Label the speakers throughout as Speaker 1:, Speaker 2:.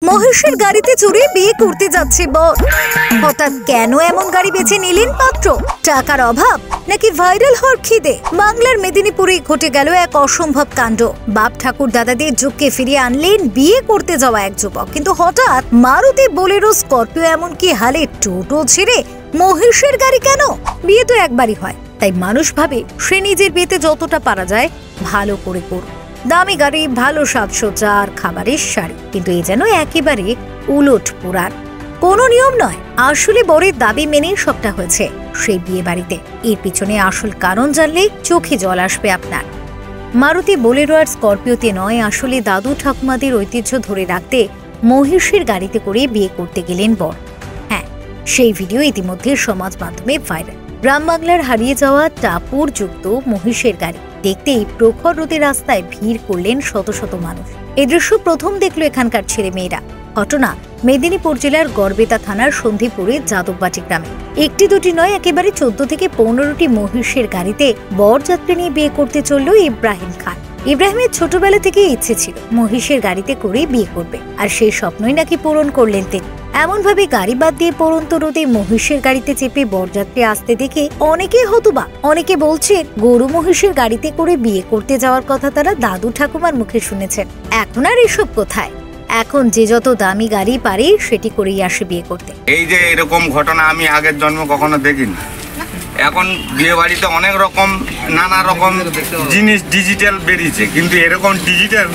Speaker 1: মহেশের গাড়িতে চড়ে বিয়ে করতে যাচ্ছে বর। হঠাৎ কেন এমন গাড়ি বেছে নিলেন পাত্র? টাকার অভাব নাকি ভাইরাল হওয়ার খিদে? বাংলার মেদিনীপুরে ঘটে গেল এক অসম্ভব কাণ্ড। বাপ ঠাকুর দাদাদের যুগকে ফিরিয়ে আনলেন বিয়ে করতে যাওয়া এক যুবক। কিন্তু হঠাৎ মারুতি, বোলেরো, স্করপিও এমনকি হালে টোটো ছেড়ে মহেশের গাড়ি কেন? বিয়ে তো একবারই হয়, তাই মানুষ ভাবে সে নিজের বিয়েতে যতটা পারা যায় ভালো করে করুক। দামি গাড়ি, ভালো সাজসজ্জা আর খাবারের শাড়ি। কিন্তু এ যেন একেবারে উলট পুরাণ। কোনো নিয়ম নয়, আসলে বরের দাবি মেনেই সবটা হয়েছে সেই বিয়ে বাড়িতে। এর পিছনে আসল কারণ জানলে চোখে জল আসবে আপনার। মারুতি, বোলেরো আর স্করপিওতে নয়, আসলে দাদু ঠাকুমাদের ঐতিহ্য ধরে রাখতে মহেশের গাড়িতে করে বিয়ে করতে গেলেন বর। হ্যাঁ, সেই ভিডিও ইতিমধ্যে সমাজ মাধ্যমে ভাইরাল। গ্রাম বাংলার হারিয়ে যাওয়া টাপুর যুক্ত মহেশের গাড়ি দেখতেই প্রখর রোদে রাস্তায় ভিড় করলেন শত শত মানুষ। এ দৃশ্য প্রথম দেখল এখানকার ছেলে মেয়েরা। ঘটনা মেদিনীপুর জেলার গড়বেতা থানার সন্ধিপুরের যাদববাটি গ্রামে। একটি দুটি নয়, একেবারে 14 থেকে 15টি মহেশের গাড়িতে বরযাত্রী নিয়ে বিয়ে করতে চলল ইব্রাহিম খান। ইব্রাহিমের ছোটবেলা থেকে ইচ্ছে ছিল মহেশের গাড়িতে করে বিয়ে করবে, আর সেই স্বপ্নই নাকি পূরণ করলেন তিনি। এমন ভাবে গাড়ি বাদ দিয়ে পড়ন্ত রোদে মহেশের গাড়িতে চেপে বরযাত্রী আসতে দেখে অনেকেই হতবাক। অনেকে বলছেন গরু মহেশের গাড়িতে করে বিয়ে করতে যাওয়ার কথা তারা দাদু ঠাকুমার মুখে শুনেছেন। এখন আর এসব কোথায়, এখন যে যত দামি গাড়ি পারে সেটি করেই আসে বিয়ে করতে।
Speaker 2: এই যে এরকম ঘটনা আমি আগের জন্ম কখনো দেখিনি। এখন বিয়ে বাড়িতে অনেক রকম নানা রকম জিনিস ডিজিটাল বেরিয়েছে, কিন্তু এরকম ডিজিটাল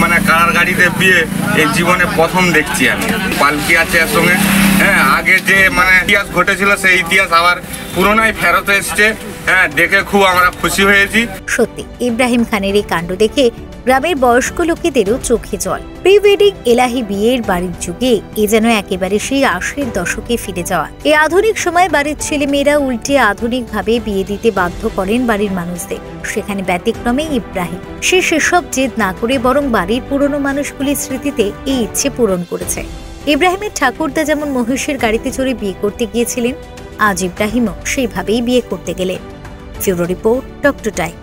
Speaker 2: মানে কার গাড়িতে বিয়ে এই জীবনে প্রথম দেখছি আমি। পালকি আছে এর সঙ্গে। হ্যাঁ, আগে যে মানে ইতিহাস ঘটেছিল সেই ইতিহাস আবার পুরোনায় ফেরত এসছে। হ্যাঁ, দেখে খুব আমরা খুশি হয়েছি।
Speaker 1: সত্যি ইব্রাহিম খানের এই কাণ্ড দেখে গ্রামের বয়স্ক লোকেদেরও চোখে জল। প্রি ওয়েডিং এলাহি বিয়ের বাড়ির যুগে এ যেন একেবারে সেই 80-এর দশকে ফিরে যাওয়া। এই আধুনিক সময় বাড়ির ছেলে মেয়েরা উল্টে আধুনিক ভাবে বিয়ে দিতে বাধ্য করেন বাড়ির মানুষদের। সেখানে ব্যতিক্রমে ইব্রাহিম। সে সেসব জেদ না করে বরং বাড়ির পুরনো মানুষগুলির স্মৃতিতে এই ইচ্ছে পূরণ করেছে। ইব্রাহিমের ঠাকুরদা যেমন মহেশের গাড়িতে চড়ে বিয়ে করতে গিয়েছিলেন, আজ ইব্রাহিমও সেইভাবেই বিয়ে করতে গেলেন। ফিউরো রিপোর্ট, ডক্টর টাইম।